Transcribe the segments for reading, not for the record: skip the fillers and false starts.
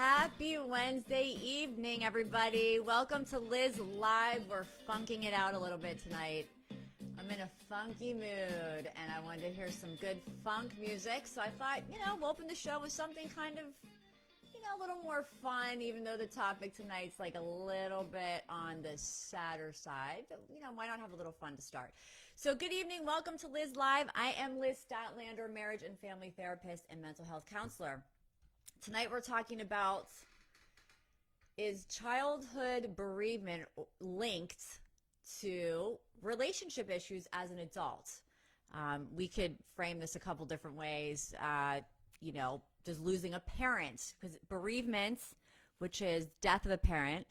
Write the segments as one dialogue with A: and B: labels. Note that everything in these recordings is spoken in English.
A: Happy Wednesday evening, everybody. Welcome to Liz Live. We're funking it out a little bit tonight. I'm in a funky mood, and I wanted to hear some good funk music, so I thought, we'll open the show with something kind of, a little more fun, even though the topic tonight's like a little bit on the sadder side. But, why not have a little fun to start? So good evening. Welcome to Liz Live. I am Liz Statlander, marriage and family therapist and mental health counselor. Tonight we're talking about, is childhood bereavement linked to relationship issues as an adult? We could frame this a couple different ways. Does losing a parent, because bereavement, which is death of a parent,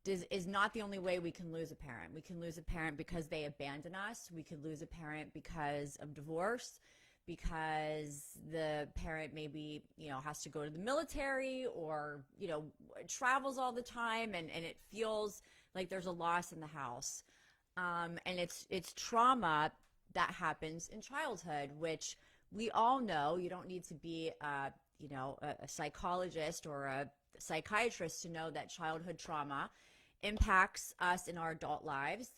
A: is not the only way we can lose a parent. We can lose a parent because they abandon us. We could lose a parent because of divorce, because the parent maybe, has to go to the military or, travels all the time and it feels like there's a loss in the house. And it's trauma that happens in childhood, which we all know. You don't need to be, a psychologist or a psychiatrist to know that childhood trauma impacts us in our adult lives.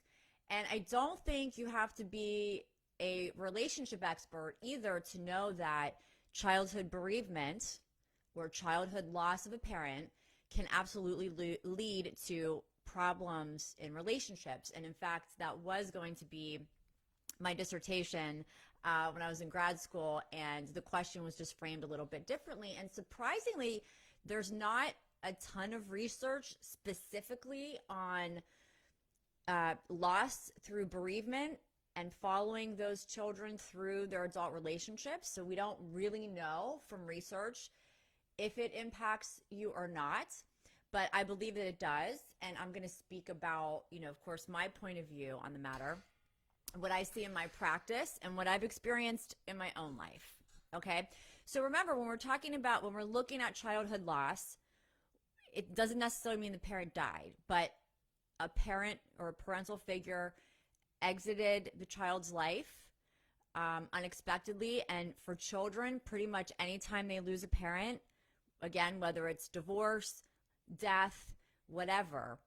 A: And I don't think you have to be a relationship expert either to know that childhood bereavement or childhood loss of a parent can absolutely lead to problems in relationships. And in fact, that was going to be my dissertation when I was in grad school, and the question was just framed a little bit differently. And surprisingly, there's not a ton of research specifically on loss through bereavement and following those children through their adult relationships. So we don't really know from research if it impacts you or not, but I believe that it does. And I'm going to speak about, of course, my point of view on the matter, what I see in my practice and what I've experienced in my own life. Okay. So remember, when we're looking at childhood loss, it doesn't necessarily mean the parent died, but a parent or a parental figure exited the child's life unexpectedly. And for children, pretty much anytime they lose a parent, again, whether it's divorce, death, whatever,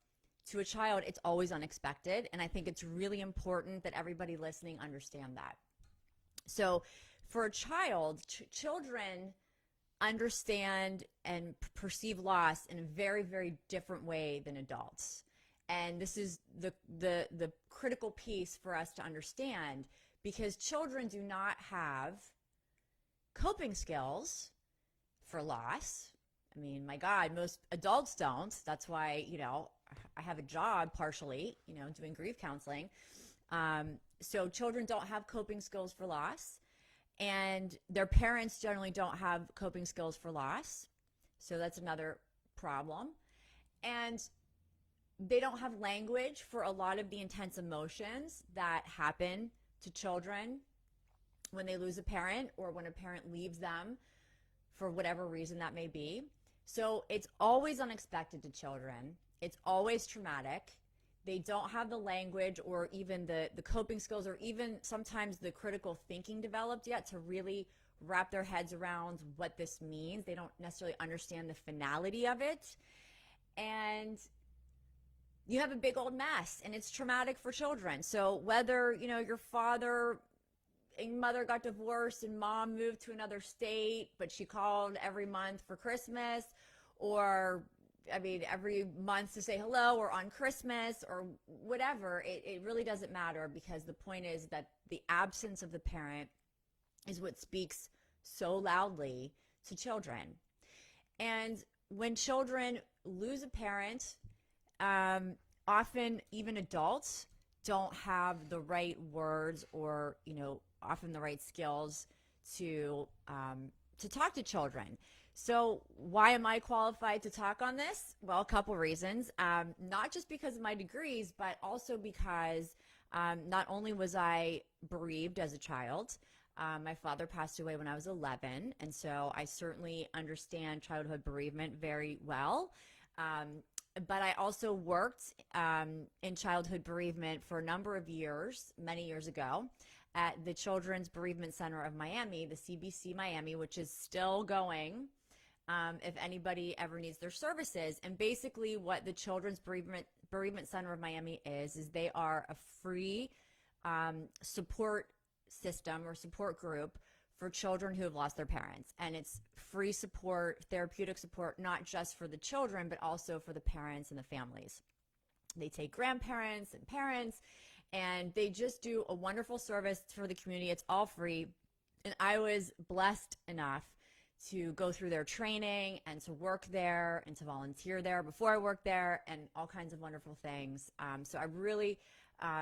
A: to a child, it's always unexpected. And I think it's really important that everybody listening understand that. So for a child, children understand and perceive loss in a very, very different way than adults. And this is the critical piece for us to understand, because children do not have coping skills for loss. I mean, my God, most adults don't. That's why, I have a job partially, doing grief counseling. So children don't have coping skills for loss, and their parents generally don't have coping skills for loss. So that's another problem. And they don't have language for a lot of the intense emotions that happen to children when they lose a parent or when a parent leaves them for whatever reason that may be. So it's always unexpected to children. It's always traumatic. They don't have the language or even the coping skills or even sometimes the critical thinking developed yet to really wrap their heads around what this means. They don't necessarily understand the finality of it. And you have a big old mess, and it's traumatic for children. So whether, your father and mother got divorced and mom moved to another state, but she called every month for Christmas, or every month to say hello, or on Christmas, or whatever, it really doesn't matter, because the point is that the absence of the parent is what speaks so loudly to children. And when children lose a parent, often even adults don't have the right words or, often the right skills to talk to children. So why am I qualified to talk on this? Well, a couple reasons. Not just because of my degrees, but also because not only was I bereaved as a child, my father passed away when I was 11, and so I certainly understand childhood bereavement very well. But I also worked in childhood bereavement for a number of years, many years ago, at the Children's Bereavement Center of Miami, the CBC Miami, which is still going. if anybody ever needs their services. And basically what the Children's Bereavement Center of Miami is they are a free support system or support group for children who have lost their parents. And it's free support, therapeutic support, not just for the children, but also for the parents and the families. They take grandparents and parents, and they just do a wonderful service for the community. It's all free. And I was blessed enough to go through their training and to work there and to volunteer there before I worked there, and all kinds of wonderful things. So I really,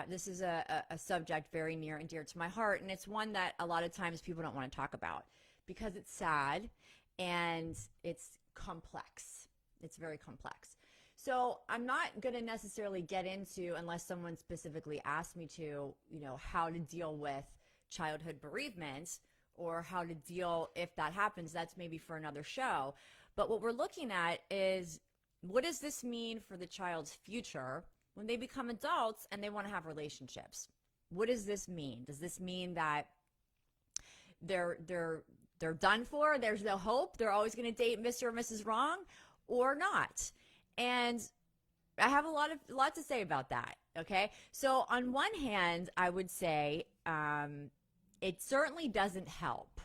A: this is a subject very near and dear to my heart, and it's one that a lot of times people don't want to talk about because it's sad and it's complex. It's very complex. So I'm not going to necessarily get into, unless someone specifically asked me to, how to deal with childhood bereavement, or how to deal if that happens. That's maybe for another show. But what we're looking at is, what does this mean for the child's future when they become adults and they want to have relationships? What does this mean? Does this mean that they're done for? There's no hope? They're always going to date Mr. or Mrs. Wrong, or not? And I have a lot to say about that. Okay. So on one hand, I would say, it certainly doesn't help.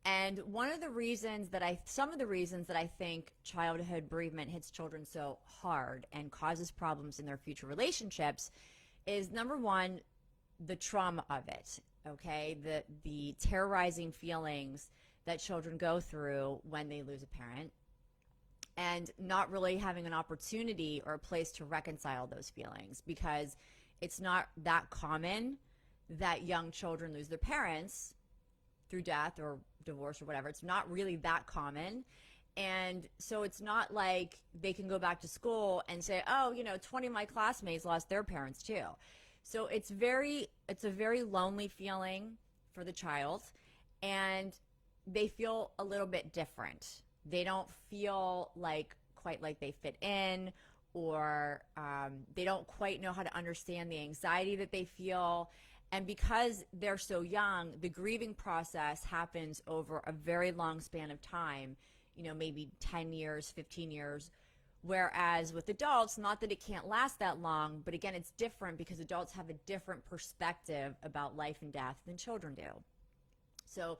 A: And some of the reasons that I think childhood bereavement hits children so hard and causes problems in their future relationships is, number one, the trauma of it. Okay, the terrorizing feelings that children go through when they lose a parent, and not really having an opportunity or a place to reconcile those feelings, because it's not that common that young children lose their parents through death or divorce or whatever. It's not really that common. And so it's not like they can go back to school and say, oh, 20 of my classmates lost their parents too. So it's a very lonely feeling for the child, and they feel a little bit different. They don't feel quite like they fit in, or they don't quite know how to understand the anxiety that they feel. And because they're so young, the grieving process happens over a very long span of time, maybe 10 years, 15 years. Whereas with adults, not that it can't last that long, but again, it's different because adults have a different perspective about life and death than children do. So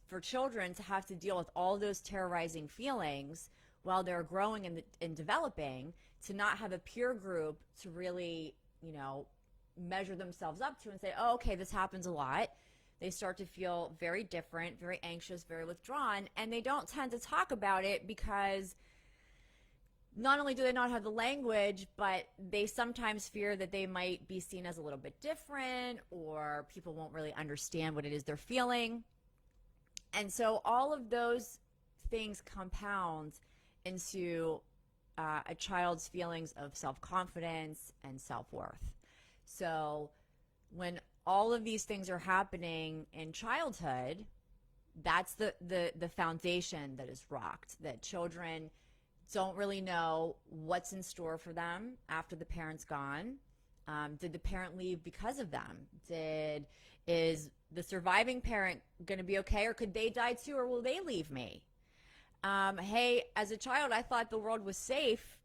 A: for children to have to deal with all those terrorizing feelings while they're growing and developing, to not have a peer group to really, measure themselves up to and say, oh, okay, this happens a lot. They start to feel very different, very anxious, very withdrawn, and they don't tend to talk about it because not only do they not have the language, but they sometimes fear that they might be seen as a little bit different, or people won't really understand what it is they're feeling. And so all of those things compound into a child's feelings of self-confidence and self-worth. So when all of these things are happening in childhood, that's the foundation that is rocked, that children don't really know what's in store for them after the parent's gone. Did the parent leave because of them? Is the surviving parent going to be okay, or could they die too, or will they leave me? Hey, as a child, I thought the world was safe,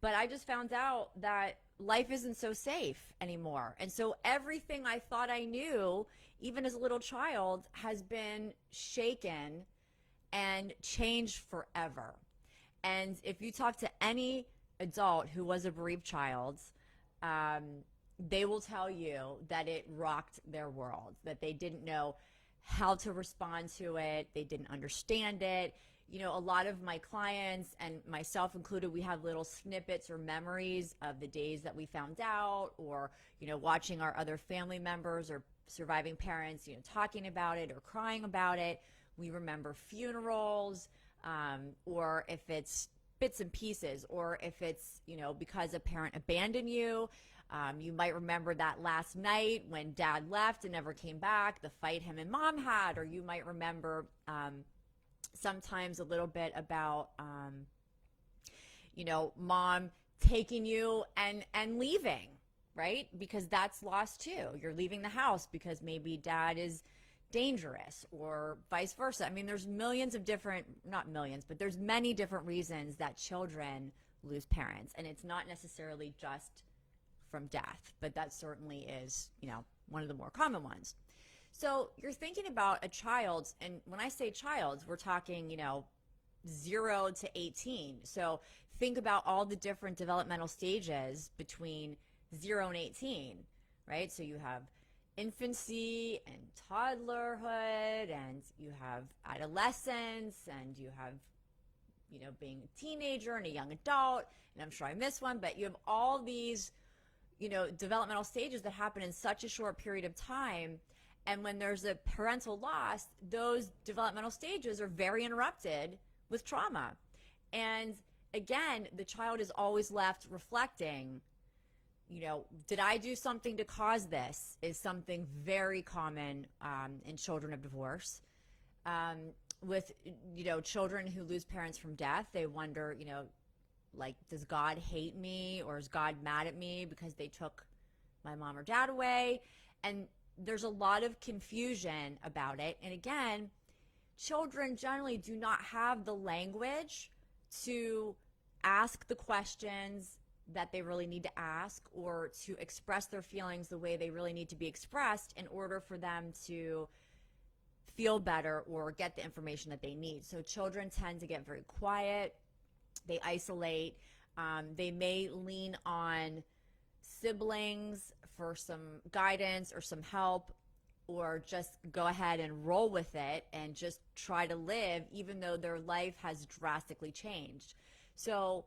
A: but I just found out that life isn't so safe anymore. And so everything I thought I knew, even as a little child, has been shaken and changed forever. And if you talk to any adult who was a bereaved child, they will tell you that it rocked their world, that they didn't know how to respond to it. They didn't understand it. A lot of my clients, and myself included, we have little snippets or memories of the days that we found out, or, watching our other family members or surviving parents, talking about it or crying about it. We remember funerals, or if it's bits and pieces, or if it's, because a parent abandoned you. You might remember that last night when dad left and never came back, the fight him and mom had, or you might remember sometimes a little bit about, mom taking you and leaving, right? Because that's lost too. You're leaving the house because maybe dad is dangerous, or vice versa. I mean, there's millions of different, not millions, but there's many different reasons that children lose parents. And it's not necessarily just from death, but that certainly is, one of the more common ones. So you're thinking about a child, and when I say child, we're talking, 0 to 18. So think about all the different developmental stages between 0 and 18, right? So you have infancy and toddlerhood, and you have adolescence, and you have, being a teenager and a young adult, and I'm sure I missed one, but you have all these, developmental stages that happen in such a short period of time. And when there's a parental loss, those developmental stages are very interrupted with trauma. And again, the child is always left reflecting, did I do something to cause this? Is something very common in children of divorce. With, children who lose parents from death, they wonder, like, does God hate me, or is God mad at me because they took my mom or dad away? And there's a lot of confusion about it. And again, children generally do not have the language to ask the questions that they really need to ask, or to express their feelings the way they really need to be expressed in order for them to feel better or get the information that they need. So children tend to get very quiet. They isolate. They may lean on siblings for some guidance or some help, or just go ahead and roll with it and just try to live even though their life has drastically changed. So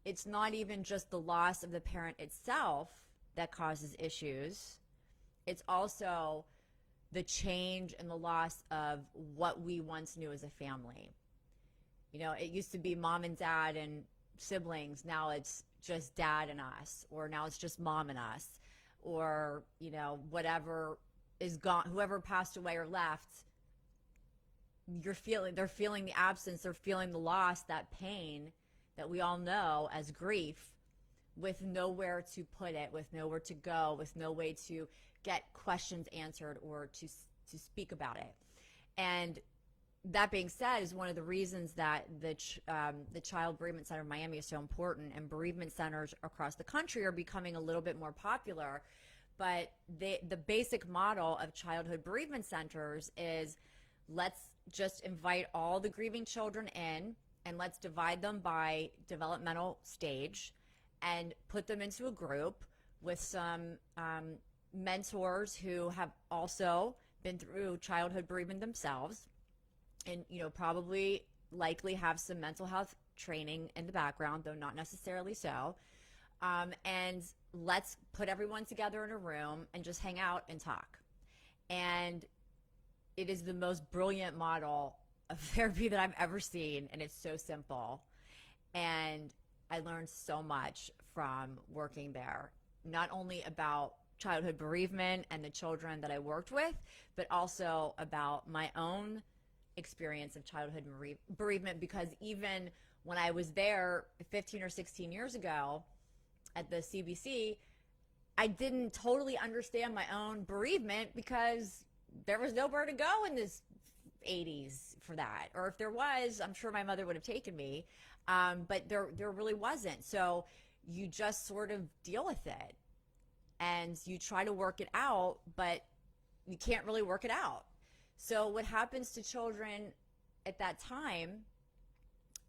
A: it's not even just the loss of the parent itself that causes issues. It's also the change and the loss of what we once knew as a family. It used to be mom and dad and siblings. Now it's just dad and us, or now it's just mom and us, or, whatever is gone, whoever passed away or left, they're feeling the absence, they're feeling the loss, that pain that we all know as grief, with nowhere to put it, with nowhere to go, with no way to get questions answered or to speak about it. And that being said, is one of the reasons that the Child Bereavement Center of Miami is so important, and bereavement centers across the country are becoming a little bit more popular. But the basic model of childhood bereavement centers is, let's just invite all the grieving children in, and let's divide them by developmental stage and put them into a group with some mentors who have also been through childhood bereavement themselves, and probably likely have some mental health training in the background, though not necessarily so. And let's put everyone together in a room and just hang out and talk. And it is the most brilliant model of therapy that I've ever seen, and it's so simple. And I learned so much from working there, not only about childhood bereavement and the children that I worked with, but also about my own experience of childhood bereavement, because even when I was there 15 or 16 years ago at the CBC, I didn't totally understand my own bereavement, because there was nowhere to go in this 80s for that. Or if there was, I'm sure my mother would have taken me, but there really wasn't. So you just sort of deal with it and you try to work it out, but you can't really work it out. So what happens to children at that time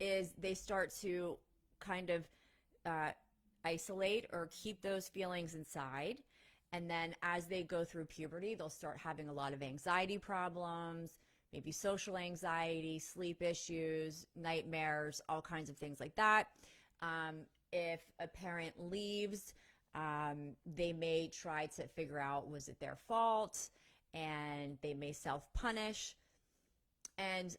A: is they start to kind of isolate or keep those feelings inside. And then as they go through puberty, they'll start having a lot of anxiety problems, maybe social anxiety, sleep issues, nightmares, all kinds of things like that. If a parent leaves, they may try to figure out, was it their fault? And they may self-punish, and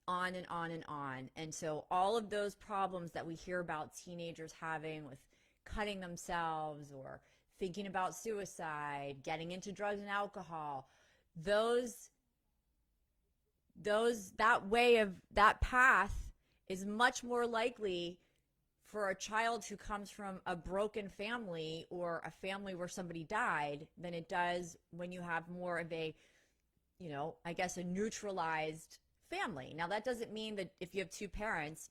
A: on and on and on. And so all of those problems that we hear about teenagers having with cutting themselves or thinking about suicide, getting into drugs and alcohol, that path is much more likely for a child who comes from a broken family or a family where somebody died than it does when you have more of a I guess a neutralized family. Now, that doesn't mean that if you have two parents,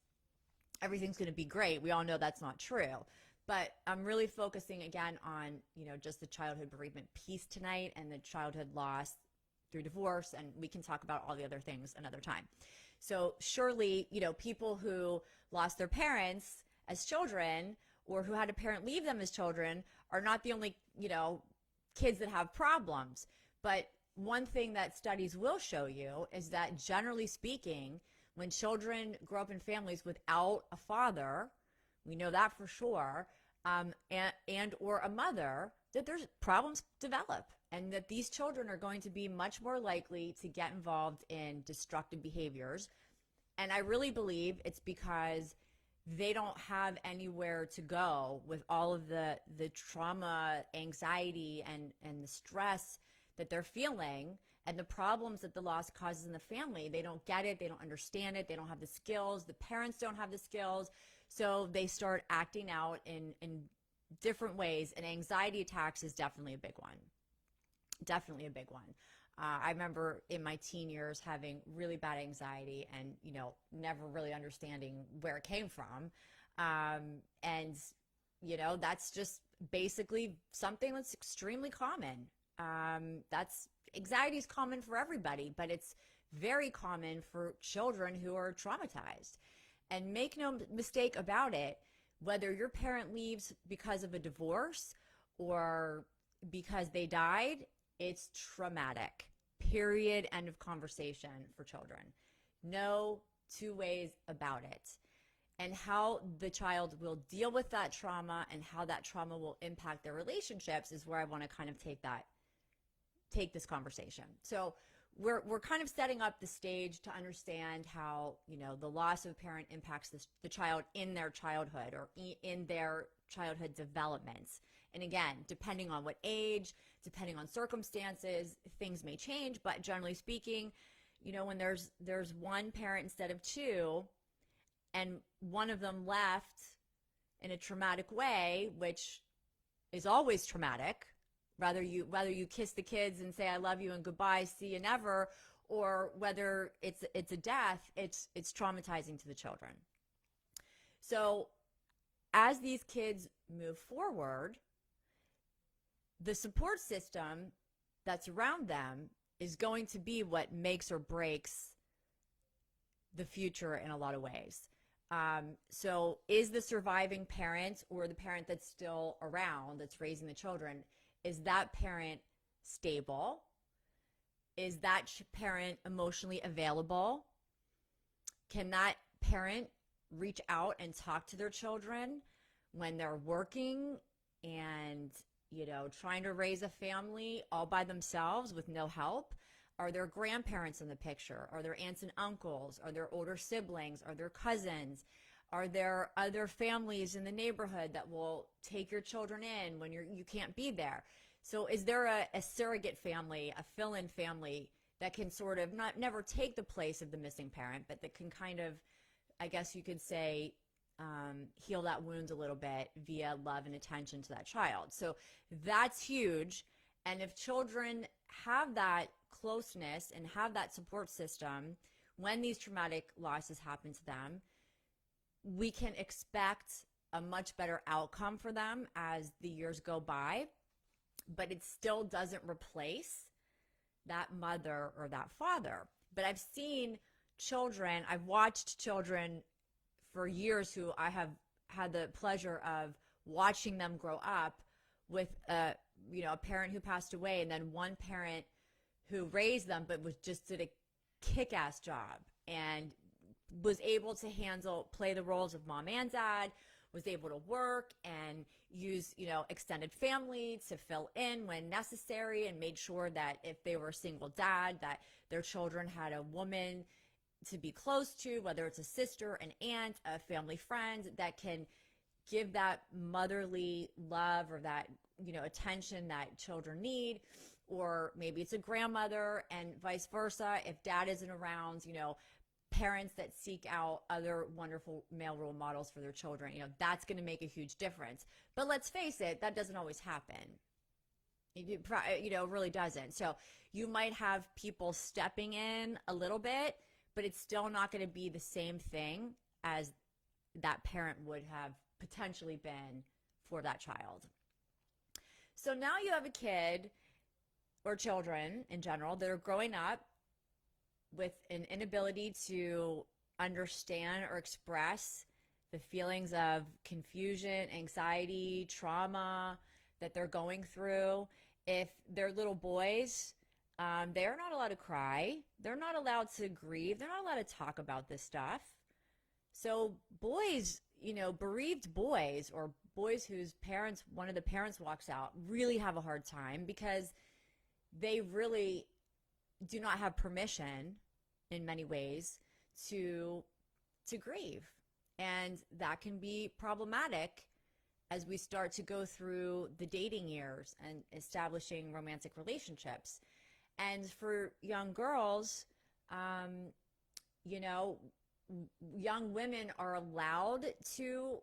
A: everything's going to be great. We all know that's not true. But I'm really focusing again on, just the childhood bereavement piece tonight and the childhood loss through divorce. And we can talk about all the other things another time. So surely, people who lost their parents as children or who had a parent leave them as children are not the only, kids that have problems. But one thing that studies will show you is that generally speaking, when children grow up in families without a father, we know that for sure, and or a mother, that there's problems develop, and that these children are going to be much more likely to get involved in destructive behaviors. And I really believe it's because they don't have anywhere to go with all of the trauma, anxiety, and the stress that they're feeling and the problems that the loss causes in the family. They don't get it. They don't understand it. They don't have the skills. The parents don't have the skills. So they start acting out in different ways. And anxiety attacks is definitely a big one. Definitely a big one. I remember in my teen years having really bad anxiety and, never really understanding where it came from. And, that's just basically something that's extremely common. Anxiety is common for everybody, but it's very common for children who are traumatized. And make no mistake about it, whether your parent leaves because of a divorce or because they died, it's traumatic. Period. End of conversation for children. No two ways about it. And how the child will deal with that trauma and how that trauma will impact their relationships is where I want to kind of take this conversation. So we're kind of setting up the stage to understand how, the loss of a parent impacts the child in their childhood or in their childhood developments. And again, depending on what age, depending on circumstances, things may change. But generally speaking, when there's one parent instead of two, and one of them left in a traumatic way, which is always traumatic, whether you kiss the kids and say I love you and goodbye, see you never, or whether it's a death, it's traumatizing to the children. So as these kids move forward, the support system that's around them is going to be what makes or breaks the future in a lot of ways. So is the surviving parent or the parent that's still around, that's raising the children, is that parent stable? Is that parent emotionally available? Can that parent reach out and talk to their children when they're working and, trying to raise a family all by themselves with no help? Are there grandparents in the picture? Are there aunts and uncles? Are there older siblings? Are there cousins? Are there other families in the neighborhood that will take your children in when you can't be there? So is there a surrogate family, a fill-in family that can sort of never take the place of the missing parent, but that can kind of, I guess you could say, heal that wound a little bit via love and attention to that child? So that's huge. And if children have that closeness and have that support system when these traumatic losses happen to them, we can expect a much better outcome for them as the years go by. But it still doesn't replace that mother or that father. But I've seen children, I've watched children for years who I have had the pleasure of watching them grow up with a parent who passed away, and then one parent who raised them but did a kick-ass job and was able to play the roles of mom and dad, was able to work and use, extended family to fill in when necessary, and made sure that if they were a single dad, that their children had a woman to be close to, whether it's a sister, an aunt, a family friend that can give that motherly love or that, attention that children need. Or maybe it's a grandmother, and vice versa. If dad isn't around, parents that seek out other wonderful male role models for their children, that's going to make a huge difference. But let's face it, that doesn't always happen. It really doesn't. So you might have people stepping in a little bit, but it's still not going to be the same thing as that parent would have potentially been for that child. So now you have a kid or children in general that are growing up with an inability to understand or express the feelings of confusion, anxiety, trauma that they're going through. If they're little boys, they're not allowed to cry. They're not allowed to grieve. They're not allowed to talk about this stuff. So boys, bereaved boys or boys whose one of the parents walks out, really have a hard time because they really do not have permission in many ways to grieve. And that can be problematic as we start to go through the dating years and establishing romantic relationships. And for young girls, young women are allowed to,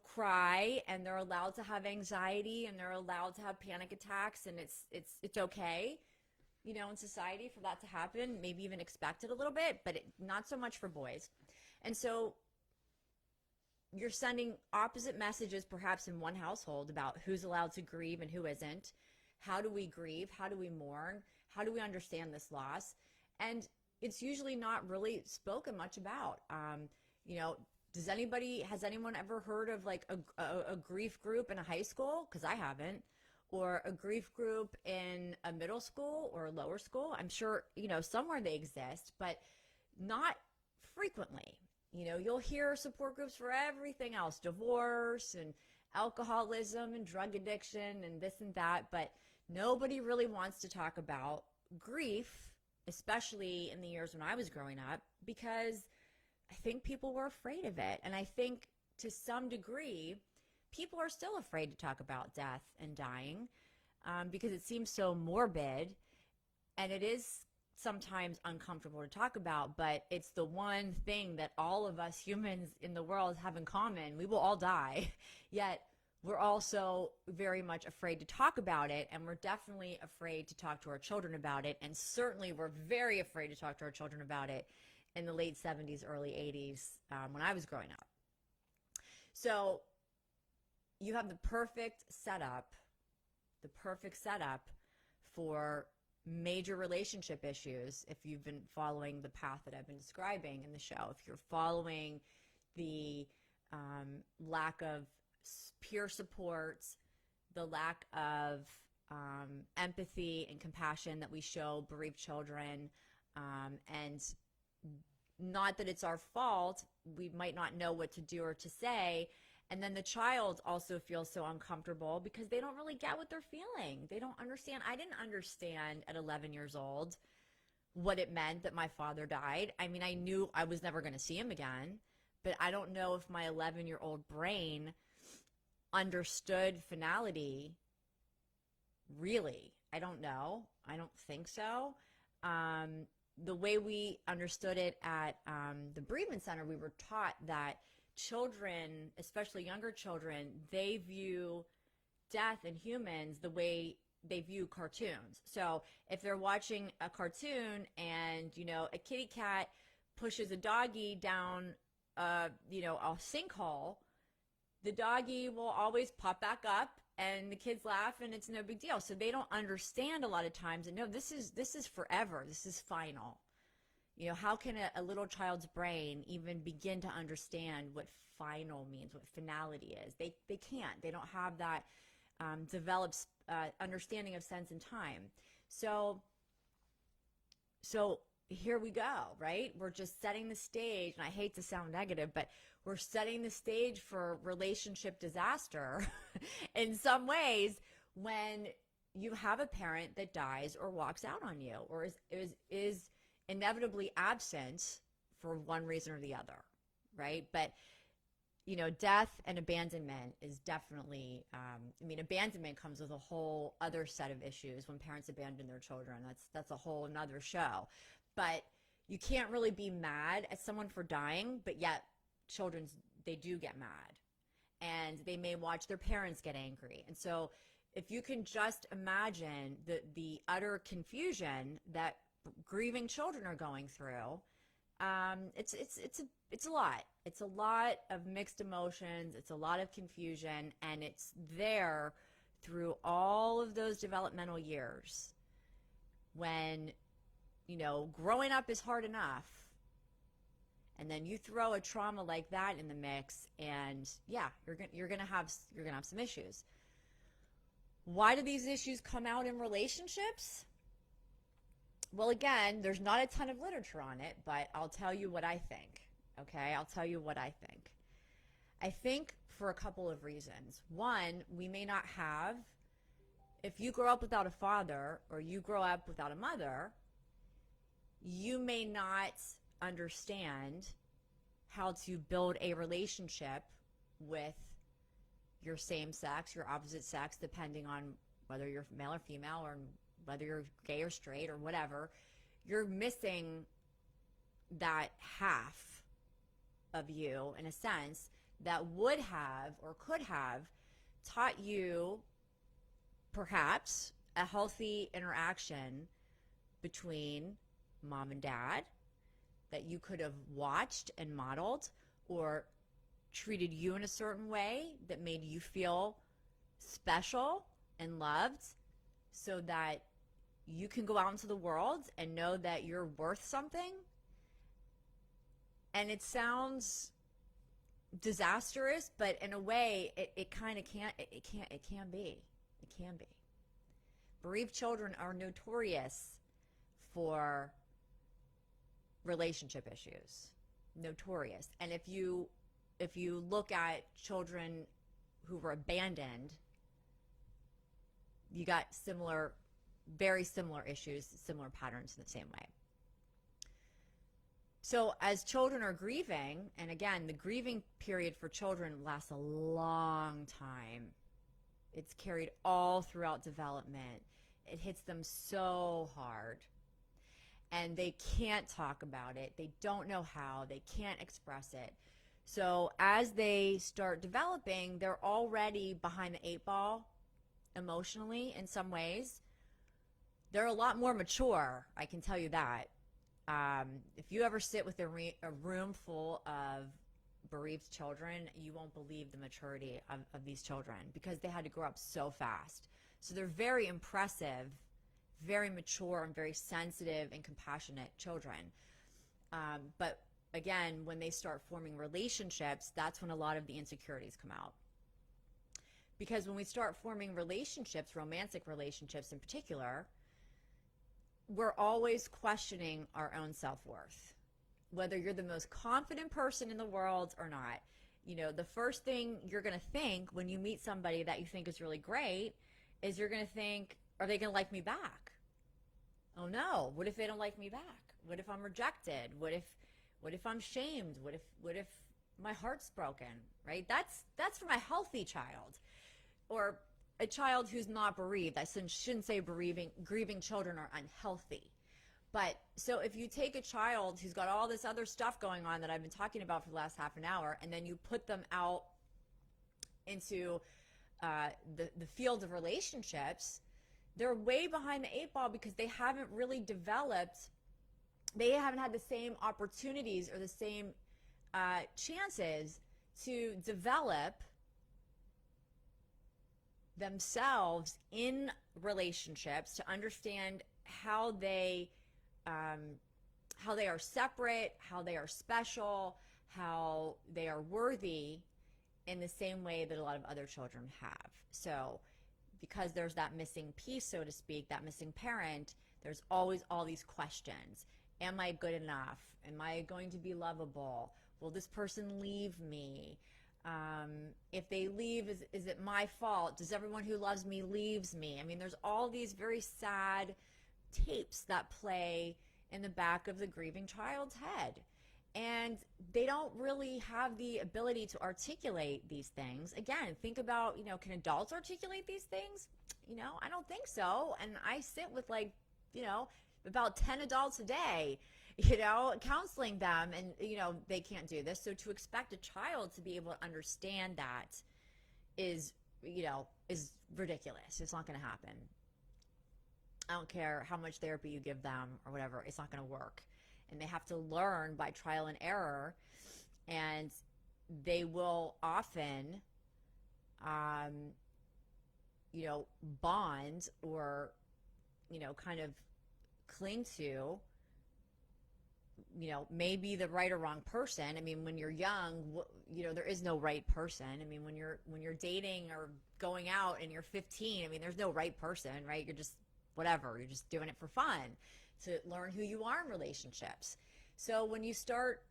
A: cry, and they're allowed to have anxiety, and they're allowed to have panic attacks, and it's okay, in society for that to happen, maybe even expected a little bit, but not so much for boys. And so you're sending opposite messages perhaps in one household about who's allowed to grieve and who isn't. How do we grieve? How do we mourn? How do we understand this loss? And it's usually not really spoken much about. Has anyone ever heard of like a grief group in a high school? Because I haven't. Or a grief group in a middle school or a lower school? I'm sure, somewhere they exist, but not frequently. You'll hear support groups for everything else, divorce and alcoholism and drug addiction and this and that, but nobody really wants to talk about grief, especially in the years when I was growing up, because I think people were afraid of it. And I think to some degree, people are still afraid to talk about death and dying because it seems so morbid, and it is sometimes uncomfortable to talk about, but it's the one thing that all of us humans in the world have in common. We will all die, yet we're also very much afraid to talk about it, and we're definitely afraid to talk to our children about it, and certainly we're very afraid to talk to our children about it in the late 70s, early 80s when I was growing up. So you have the perfect setup for major relationship issues if you've been following the path that I've been describing in the show. If you're following the lack of peer support, the lack of empathy and compassion that we show bereaved children, and not that it's our fault, we might not know what to do or to say. And then the child also feels so uncomfortable because they don't really get what they're feeling. They don't understand. I didn't understand at 11 years old what it meant that my father died. I mean, I knew I was never going to see him again, but I don't know if my 11-year-old brain understood finality. Really, I don't know. I don't think so. The way we understood it at the bereavement center, we were taught that children, especially younger children, they view death and humans the way they view cartoons. So if they're watching a cartoon and, a kitty cat pushes a doggy down, a sinkhole, the doggy will always pop back up and the kids laugh and it's no big deal. So they don't understand a lot of times, and no, this is forever. This is final. How can a little child's brain even begin to understand what final means, what finality is? They can't. They don't have that developed understanding of sense and time. So here we go, right? We're just setting the stage, and I hate to sound negative, but we're setting the stage for relationship disaster in some ways when you have a parent that dies or walks out on you or is inevitably absent for one reason or the other, right? But, death and abandonment is definitely, abandonment comes with a whole other set of issues when parents abandon their children. That's a whole nother show. But you can't really be mad at someone for dying, but yet children, they do get mad. And they may watch their parents get angry. And so if you can just imagine the utter confusion that grieving children are going through, it's a lot. It's a lot of mixed emotions. It's a lot of confusion, and it's there through all of those developmental years when, growing up is hard enough. And then you throw a trauma like that in the mix, and yeah, you're gonna have some issues. Why do these issues come out in relationships? Well, again, there's not a ton of literature on it, but I'll tell you what I think. Okay, I'll tell you what I think. I think for a couple of reasons. One, we may not have, if you grow up without a father or you grow up without a mother, you may not understand how to build a relationship with your same sex, your opposite sex, depending on whether you're male or female, or whether you're gay or straight or whatever. You're missing that half of you, in a sense, that would have or could have taught you perhaps a healthy interaction between mom and dad, that you could have watched and modeled, or treated you in a certain way that made you feel special and loved, so that you can go out into the world and know that you're worth something. And it sounds disastrous, but in a way it kind of can be. Bereaved children are notorious for relationship issues. Notorious. And if you look at children who were abandoned, you got very similar issues, similar patterns in the same way. So as children are grieving, and again, the grieving period for children lasts a long time. It's carried all throughout development. It hits them so hard. And they can't talk about it. They don't know how. They can't express it. So as they start developing, they're already behind the 8 ball emotionally in some ways. They're a lot more mature, I can tell you that. If you ever sit with a room full of bereaved children, you won't believe the maturity of these children, because they had to grow up so fast. So they're very impressive, very mature, and very sensitive and compassionate children. But again, when they start forming relationships, that's when a lot of the insecurities come out. Because when we start forming relationships, romantic relationships in particular, we're always questioning our own self-worth, whether you're the most confident person in the world or not. The first thing you're going to think when you meet somebody that you think is really great is you're going to think, are they going to like me back? Oh no, what if they don't like me back? What if I'm rejected? What if I'm shamed? What if my heart's broken, right? That's from a healthy child, or a child who's not bereaved. I shouldn't say grieving children are unhealthy. But so if you take a child who's got all this other stuff going on that I've been talking about for the last half an hour, and then you put them out into the field of relationships, they're way behind the 8 ball because they haven't really developed. They haven't had the same opportunities or the same chances to develop themselves in relationships, to understand how they are separate, how they are special, how they are worthy, in the same way that a lot of other children have. So because there's that missing piece, so to speak, that missing parent, there's always all these questions. Am I good enough? Am I going to be lovable? Will this person leave me? If they leave, is it my fault? Does everyone who loves me leaves me? I mean, there's all these very sad tapes that play in the back of the grieving child's head. And they don't really have the ability to articulate these things. Again, think about, can adults articulate these things? I don't think so. And I sit with about 10 adults a day, counseling them, and, they can't do this. So to expect a child to be able to understand that is is ridiculous. It's not going to happen. I don't care how much therapy you give them or whatever, it's not going to work. And they have to learn by trial and error, and they will often, bond or, kind of cling to, maybe the right or wrong person. I mean, when you're young, there is no right person. I mean, when you're dating or going out and you're 15, I mean, there's no right person, right? You're just whatever. You're just doing it for fun to learn who you are in relationships. So when you start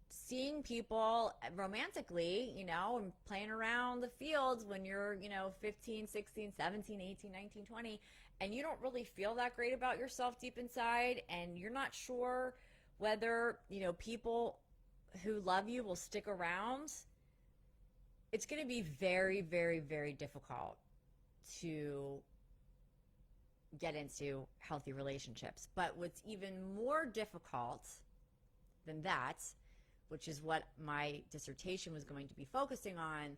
A: seeing people romantically, and playing around the fields when you're, 15, 16, 17, 18, 19, 20, and you don't really feel that great about yourself deep inside, and you're not sure whether, people who love you will stick around, it's going to be very, very, very difficult to get into healthy relationships. But what's even more difficult than that, which is what my dissertation was going to be focusing on,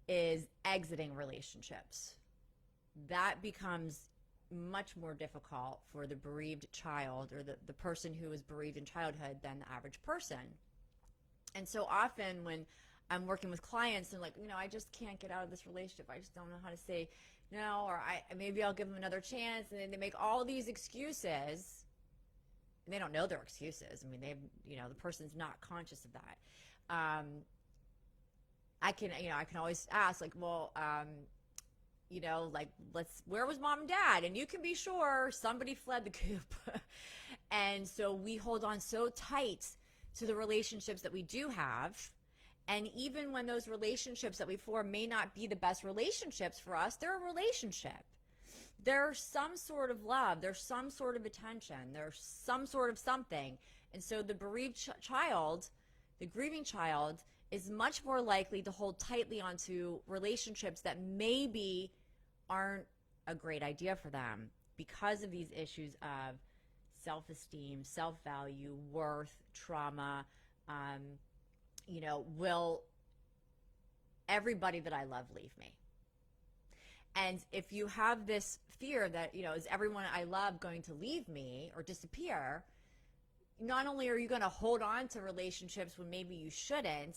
A: is exiting relationships. That becomes much more difficult for the bereaved child, or the person who is bereaved in childhood, than the average person. And so often when I'm working with clients and like, I just can't get out of this relationship, I just don't know how to say no, or maybe I'll give them another chance, and then they make all these excuses. And they don't know their excuses. I mean, the person's not conscious of that. I can always ask, like, well, where was mom and dad? And you can be sure somebody fled the coop. And so we hold on so tight to the relationships that we do have. And even when those relationships that we form may not be the best relationships for us, they're a relationship. There's some sort of love, there's some sort of attention, there's some sort of something. And so the bereaved child, the grieving child, is much more likely to hold tightly onto relationships that maybe aren't a great idea for them because of these issues of self-esteem, self-value, worth, trauma. Will everybody that I love leave me? And if you have this fear that, is everyone I love going to leave me or disappear, not only are you going to hold on to relationships when maybe you shouldn't,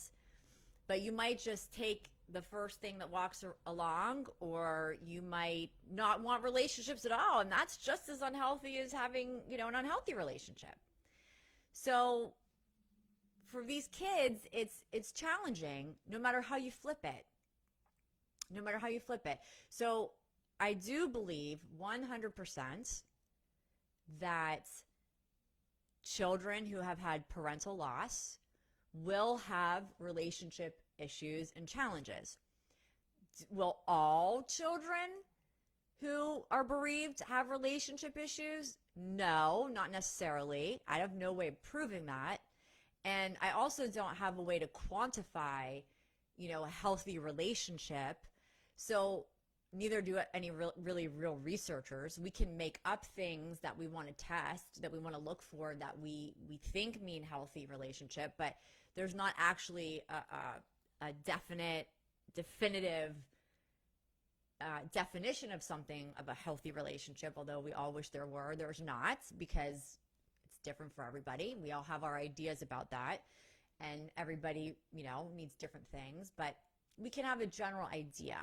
A: but you might just take the first thing that walks along, or you might not want relationships at all. And that's just as unhealthy as having, an unhealthy relationship. So for these kids, it's challenging no matter how you flip it. No matter how you flip it. So I do believe 100% that children who have had parental loss will have relationship issues and challenges. Will all children who are bereaved have relationship issues? No, not necessarily. I have no way of proving that. And I also don't have a way to quantify, a healthy relationship. So neither do any really real researchers. We can make up things that we want to test, that we want to look for, that we think mean healthy relationship, but there's not actually a definitive definition of something of a healthy relationship, although we all wish there were. There's not, because it's different for everybody. We all have our ideas about that, and everybody, needs different things, but we can have a general idea,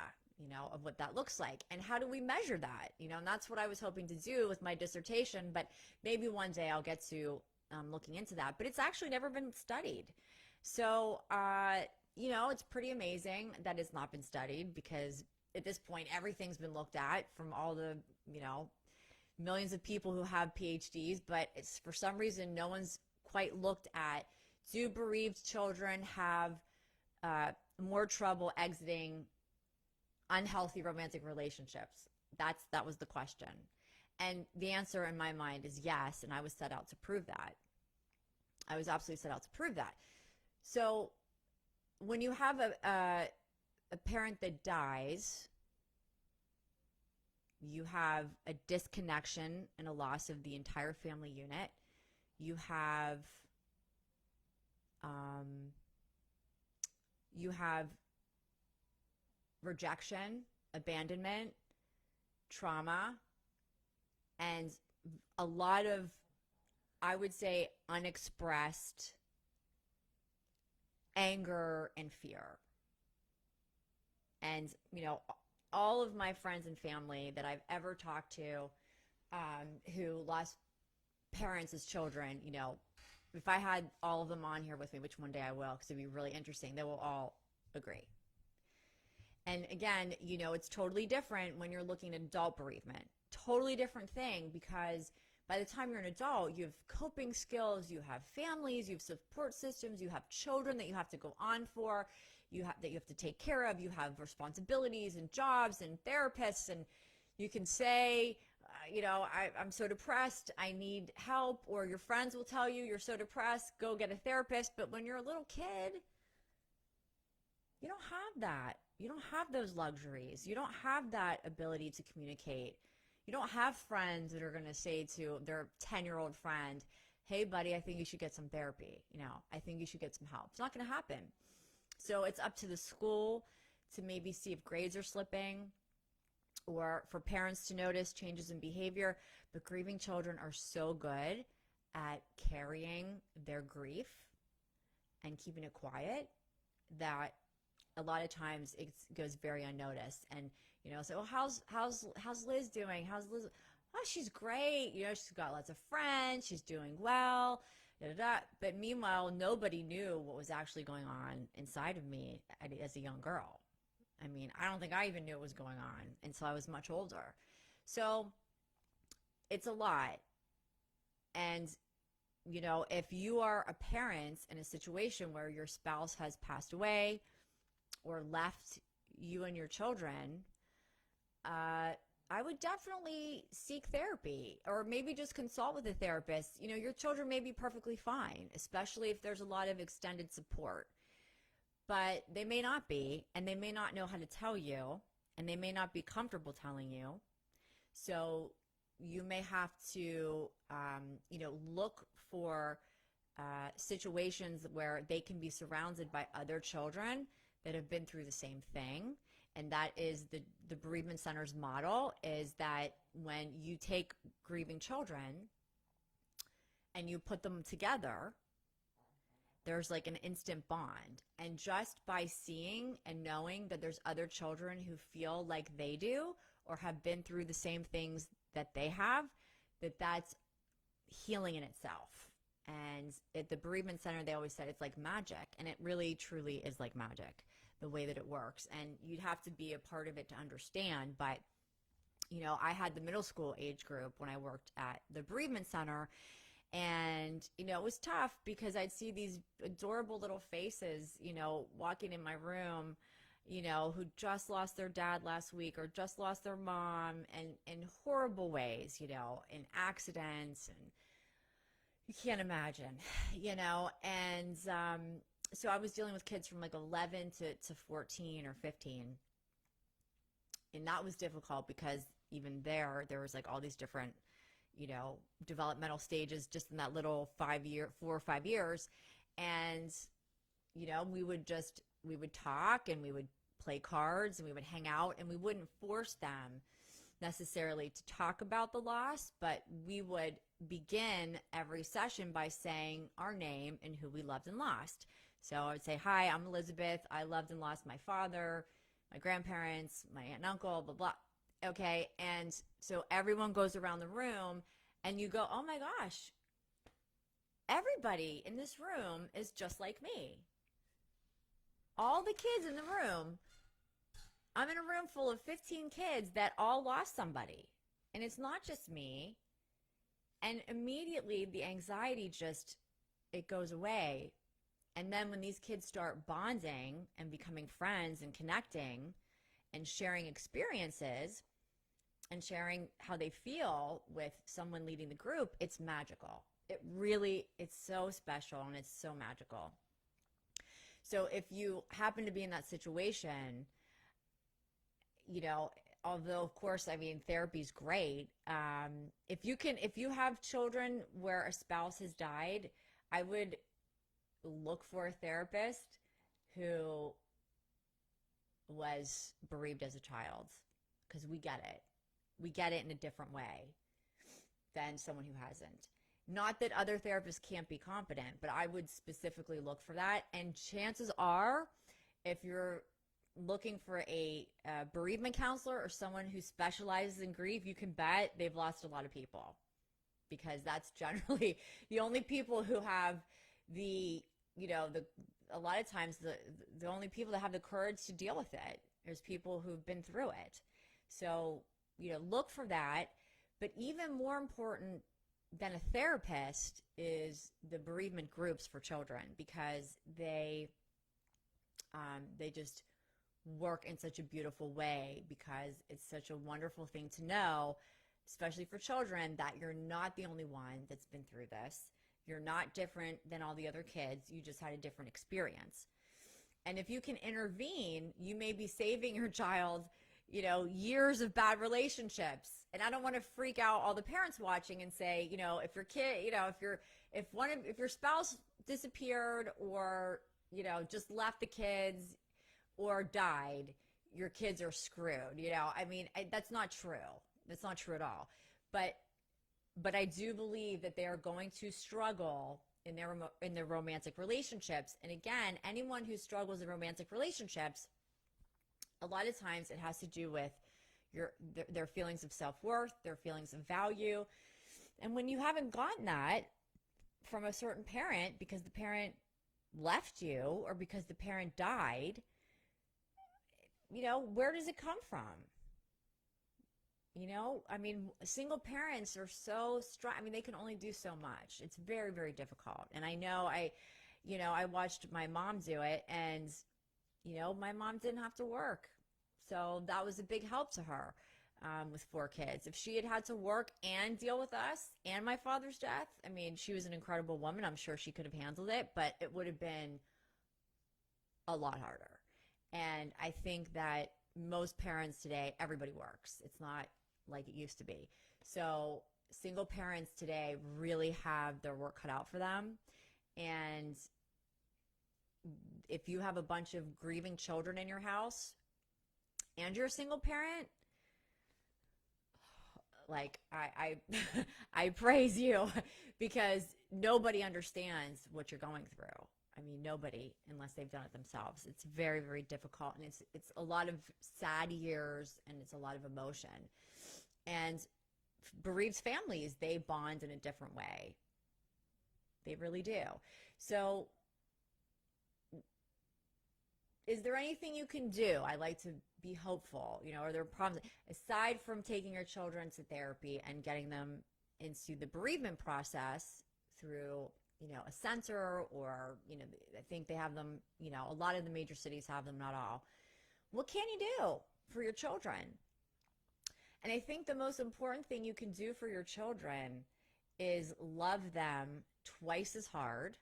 A: of what that looks like. And how do we measure that? And that's what I was hoping to do with my dissertation, but maybe one day I'll get to looking into that. But it's actually never been studied. So, it's pretty amazing that it's not been studied, because at this point, everything's been looked at from all the, millions of people who have PhDs, but it's, for some reason, no one's quite looked at, do bereaved children have more trouble exiting unhealthy romantic relationships? That was the question. And the answer in my mind is yes, and I was set out to prove that. I was absolutely set out to prove that. So when you have a parent that dies, you have a disconnection and a loss of the entire family unit. You have rejection, abandonment, trauma, and a lot of, I would say, unexpressed anger and fear. And, all of my friends and family that I've ever talked to who lost parents as children, if I had all of them on here with me, which one day I will, because it'd be really interesting, they will all agree. And again, it's totally different when you're looking at adult bereavement. Totally different thing, because by the time you're an adult, you have coping skills, you have families, you have support systems, you have children that you have to go on for, that you have to take care of, you have responsibilities and jobs and therapists, and you can say, I'm so depressed, I need help, or your friends will tell you you're so depressed, go get a therapist. But when you're a little kid, you don't have that. You don't have those luxuries. You don't have that ability to communicate. You don't have friends that are going to say to their 10-year-old friend, hey, buddy, I think you should get some therapy. I think you should get some help. It's not going to happen. So it's up to the school to maybe see if grades are slipping, or for parents to notice changes in behavior. But grieving children are so good at carrying their grief and keeping it quiet that a lot of times it goes very unnoticed. And so how's Liz doing? How's Liz? Oh, she's great. She's got lots of friends. She's doing well. Da, da, da. But meanwhile, nobody knew what was actually going on inside of me as a young girl. I mean, I don't think I even knew what was going on until I was much older. So it's a lot. And, if you are a parent in a situation where your spouse has passed away or left you and your children, I would definitely seek therapy, or maybe just consult with a therapist. Your children may be perfectly fine, especially if there's a lot of extended support. But they may not be, and they may not know how to tell you, and they may not be comfortable telling you. So you may have to, look for situations where they can be surrounded by other children that have been through the same thing. And that is the bereavement center's model, is that when you take grieving children and you put them together, there's like an instant bond. And just by seeing and knowing that there's other children who feel like they do or have been through the same things that they have, that's healing in itself. And at the bereavement center, they always said it's like magic. And it really, truly is like magic, the way that it works. And you'd have to be a part of it to understand. But, I had the middle school age group when I worked at the bereavement center. And, it was tough because I'd see these adorable little faces, walking in my room, who just lost their dad last week or just lost their mom, and in horrible ways, in accidents, and you can't imagine, and so I was dealing with kids from like 11 to 14 or 15. And that was difficult because even there was like all these different, developmental stages just in that little 4 or 5 years. And, we would talk, and we would play cards, and we would hang out, and we wouldn't force them necessarily to talk about the loss, but we would begin every session by saying our name and who we loved and lost. So I would say, hi, I'm Elizabeth. I loved and lost my father, my grandparents, my aunt and uncle, blah, blah. Okay. And so everyone goes around the room, and you go, oh my gosh, everybody in this room is just like me. All the kids in the room, I'm in a room full of 15 kids that all lost somebody. And it's not just me. And immediately the anxiety it goes away. And then when these kids start bonding and becoming friends and connecting and sharing experiences and sharing how they feel with someone leading the group, it's magical. It's so special, and it's so magical. So if you happen to be in that situation, although of course, therapy's great. If you have children where a spouse has died, I would look for a therapist who was bereaved as a child, because we get it. We get it in a different way than someone who hasn't. Not that other therapists can't be competent, but I would specifically look for that. And chances are, if you're looking for a bereavement counselor or someone who specializes in grief, you can bet they've lost a lot of people, because that's generally the only people who have the, a lot of times the only people that have the courage to deal with it. There's people who've been through it. So, look for that. But even more important than a therapist is the bereavement groups for children, because they just work in such a beautiful way, because it's such a wonderful thing to know, especially for children, that you're not the only one that's been through this. You're not different than all the other kids. You just had a different experience. And if you can intervene, you may be saving your child, years of bad relationships. And I don't want to freak out all the parents watching and say, if your kid, if your spouse disappeared, or, just left the kids or died, your kids are screwed. That's not true. That's not true at all. But I do believe that they are going to struggle in their romantic relationships. And again, anyone who struggles in romantic relationships, a lot of times it has to do with their feelings of self-worth, their feelings of value. And when you haven't gotten that from a certain parent, because the parent left you or because the parent died, where does it come from? Single parents are so strong. They can only do so much. It's very, very difficult. And I know I watched my mom do it, and, my mom didn't have to work. So that was a big help to her with 4 kids. If she had had to work and deal with us and my father's death, she was an incredible woman. I'm sure she could have handled it, but it would have been a lot harder. And I think that most parents today, everybody works. It's not like it used to be. So single parents today really have their work cut out for them. And if you have a bunch of grieving children in your house and you're a single parent, I praise you, because nobody understands what you're going through. Nobody, unless they've done it themselves. It's very, very difficult, and it's a lot of sad years, and it's a lot of emotion. And bereaved families, they bond in a different way. They really do. So is there anything you can do? I like to be hopeful. Are there problems aside from taking your children to therapy and getting them into the bereavement process through, a center, or, I think they have them, a lot of the major cities have them, not all. What can you do for your children? And I think the most important thing you can do for your children is love them twice as hard.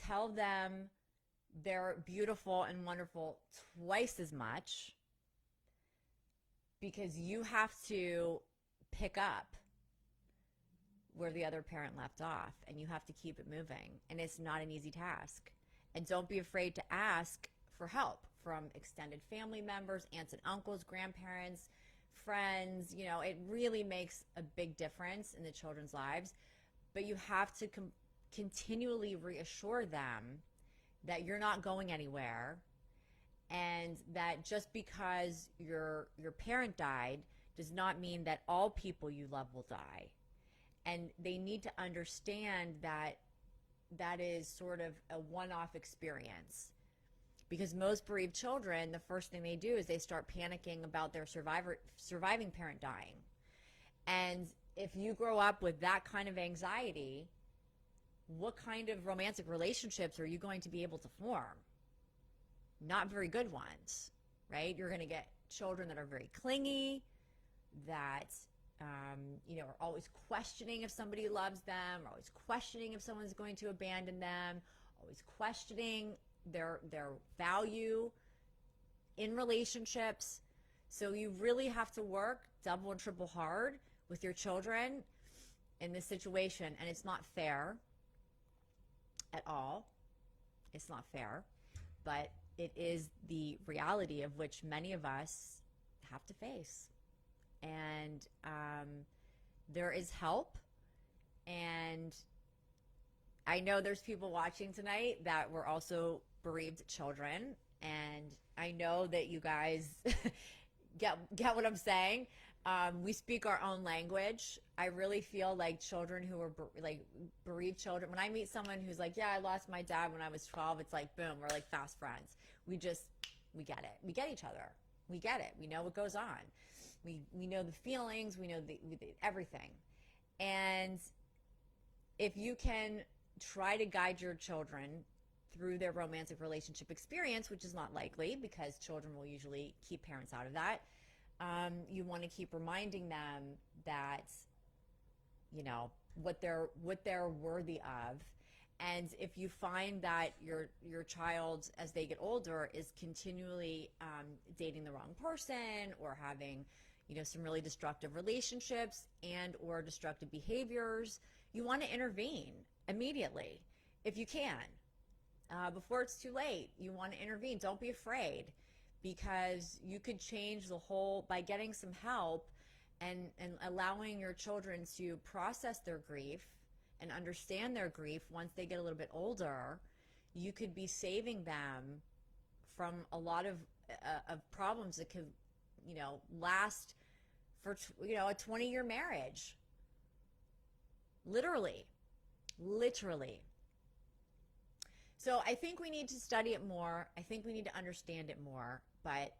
A: Tell them they're beautiful and wonderful twice as much, because you have to pick up where the other parent left off, and you have to keep it moving. And it's not an easy task. And don't be afraid to ask for help from extended family members, aunts and uncles, grandparents, friends. It really makes a big difference in the children's lives. But you have to continually reassure them that you're not going anywhere, and that just because your parent died does not mean that all people you love will die. And they need to understand that that is sort of a one-off experience, because most bereaved children, the first thing they do is they start panicking about their surviving parent dying. And if you grow up with that kind of anxiety, what kind of romantic relationships are you going to be able to form? Not very good ones, right? You're going to get children that are very clingy, that are always questioning if somebody loves them, always questioning if someone's going to abandon them, always questioning their value in relationships. So you really have to work double and triple hard with your children in this situation, and it's not fair at all. It's not fair, but it is the reality of which many of us have to face. And there is help. And I know there's people watching tonight that were also bereaved children. And I know that you guys get what I'm saying. We speak our own language. I really feel like children who are bereaved children, when I meet someone who's like, yeah, I lost my dad when I was 12, it's like, boom, we're like fast friends. We get it. We get each other. We get it. We know what goes on. We know the feelings. We know the everything. And if you can try to guide your children through their romantic relationship experience, which is not likely because children will usually keep parents out of that, you want to keep reminding them that, you know, what they're worthy of. And if you find that your child, as they get older, is continually dating the wrong person or having, you know, some really destructive relationships and or destructive behaviors, you want to intervene immediately if you can. Before it's too late, you want to intervene. Don't be afraid, because you could change the whole, by getting some help and allowing your children to process their grief and understand their grief once they get a little bit older. You could be saving them from a lot of problems that could, you know, last for, you know, a 20-year marriage. Literally. So I think we need to study it more. I think we need to understand it more. But,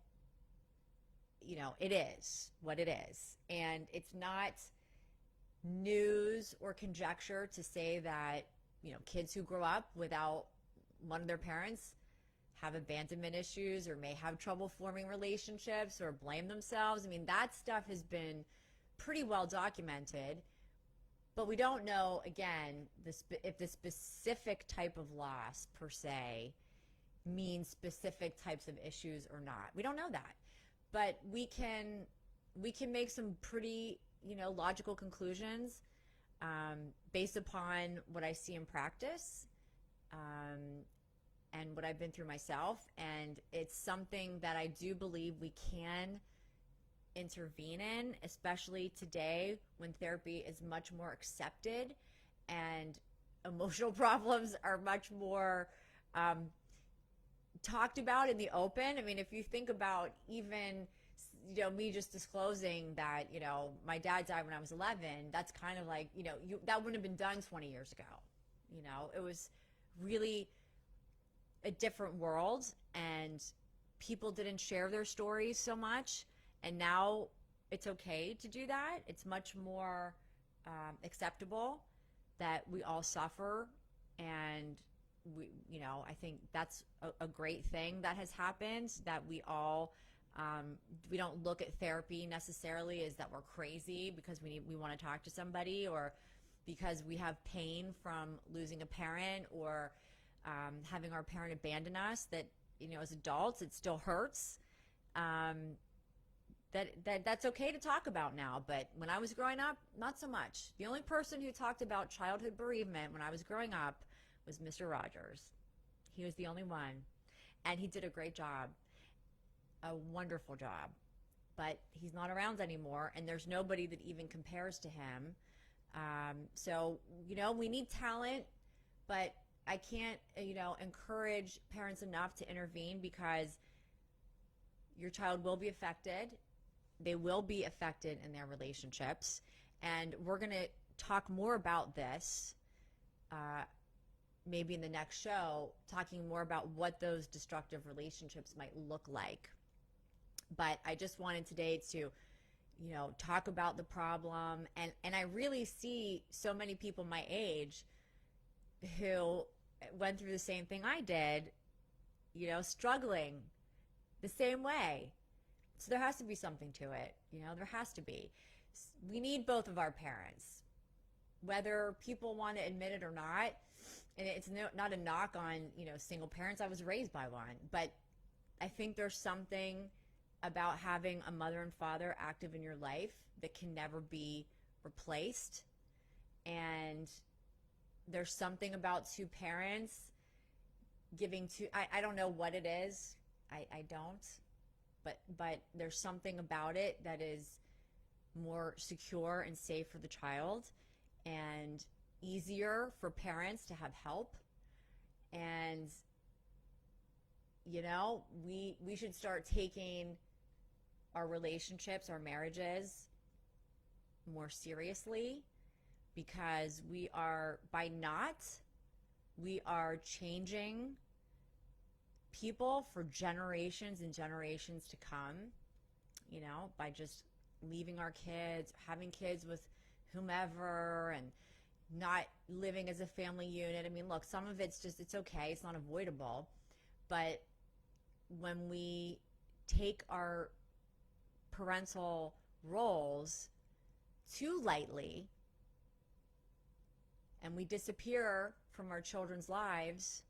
A: you know, it is what it is. And it's not news or conjecture to say that, you know, kids who grow up without one of their parents have abandonment issues or may have trouble forming relationships or blame themselves. I mean, that stuff has been pretty well documented. But we don't know, again, if the specific type of loss per se means specific types of issues or not. We don't know that. But we can make some pretty, you know, logical conclusions based upon what I see in practice and what I've been through myself. And it's something that I do believe we can intervene in, especially today when therapy is much more accepted and emotional problems are much more talked about in the open. I mean, if you think about even, you know, me just disclosing that, you know, my dad died when I was 11, that's kind of like, you know, that wouldn't have been done 20 years ago. You know, it was really a different world and people didn't share their stories so much. And now it's okay to do that. It's much more acceptable that we all suffer. And we, you know, I think that's a great thing that has happened, that we all, we don't look at therapy necessarily as that we're crazy because we want to talk to somebody, or because we have pain from losing a parent or having our parent abandon us, that, you know, as adults, it still hurts. That's okay to talk about now, but when I was growing up, not so much. The only person who talked about childhood bereavement when I was growing up was Mr. Rogers. He was the only one, and he did a great job, a wonderful job, but he's not around anymore, and there's nobody that even compares to him. So, you know, we need talent, but I can't, you know, encourage parents enough to intervene, because your child will be affected. They will be affected in their relationships. And we're going to talk more about this maybe in the next show, talking more about what those destructive relationships might look like. But I just wanted today to, you know, talk about the problem. And I really see so many people my age who went through the same thing I did, you know, struggling the same way. So there has to be something to it, you know, there has to be. We need both of our parents, whether people want to admit it or not. And it's not a knock on, you know, single parents. I was raised by one, but I think there's something about having a mother and father active in your life that can never be replaced. And there's something about two parents giving to, I don't know what it is. I don't, but there's something about it that is more secure and safe for the child and easier for parents to have help. And we should start taking our relationships, our marriages more seriously, because we are changing people for generations and generations to come, by just leaving our kids, having kids with whomever, and not living as a family unit. I mean, look, some of it's okay. It's not avoidable. But when we take our parental roles too lightly and we disappear from our children's lives,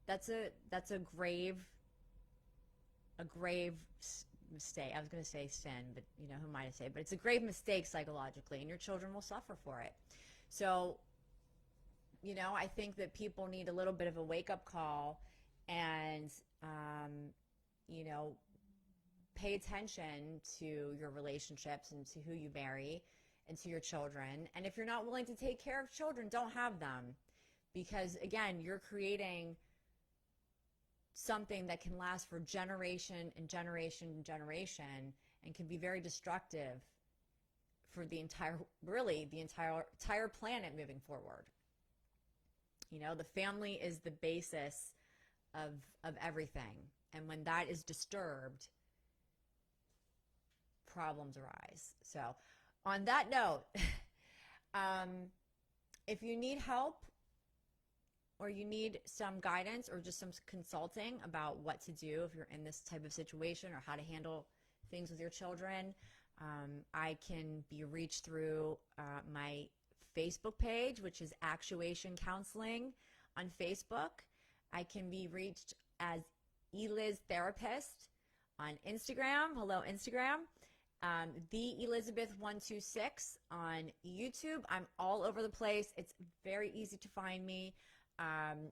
A: that's a grave mistake. I was going to say sin, but who am I to say? But it's a grave mistake psychologically, and your children will suffer for it. So, I think that people need a little bit of a wake-up call and, pay attention to your relationships and to who you marry and to your children. And if you're not willing to take care of children, don't have them. Because, again, you're creating something that can last for generation and generation and generation, and can be very destructive for the entire planet moving forward. The family is the basis of everything. And when that is disturbed, problems arise. So on that note, if you need help, or you need some guidance or just some consulting about what to do if you're in this type of situation, or how to handle things with your children, I can be reached through my Facebook page, which is Actuation Counseling on Facebook. I can be reached as Eliz Therapist on Instagram. Hello, Instagram. The Elizabeth126 on YouTube. I'm all over the place. It's very easy to find me.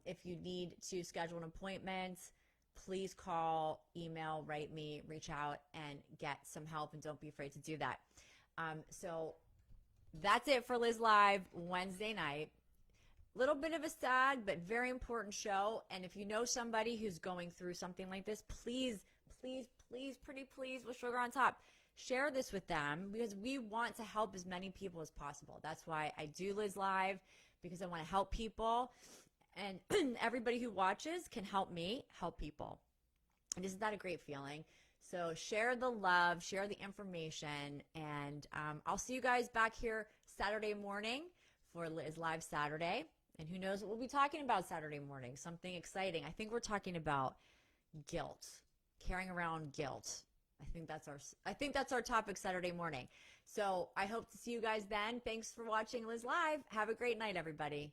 A: If you need to schedule an appointment, please call, email, write me, reach out, and get some help, and don't be afraid to do that. So that's it for Liz Live Wednesday night. Little bit of a sad but very important show, and if you know somebody who's going through something like this, please, pretty please, with sugar on top, share this with them, because we want to help as many people as possible. That's why I do Liz Live, because I want to help people. And everybody who watches can help me help people. And isn't that a great feeling? So share the love, share the information, and I'll see you guys back here Saturday morning for Liz Live Saturday. And who knows what we'll be talking about Saturday morning, something exciting. I think we're talking about guilt, carrying around guilt. I think that's our topic Saturday morning. So I hope to see you guys then. Thanks for watching Liz Live. Have a great night, everybody.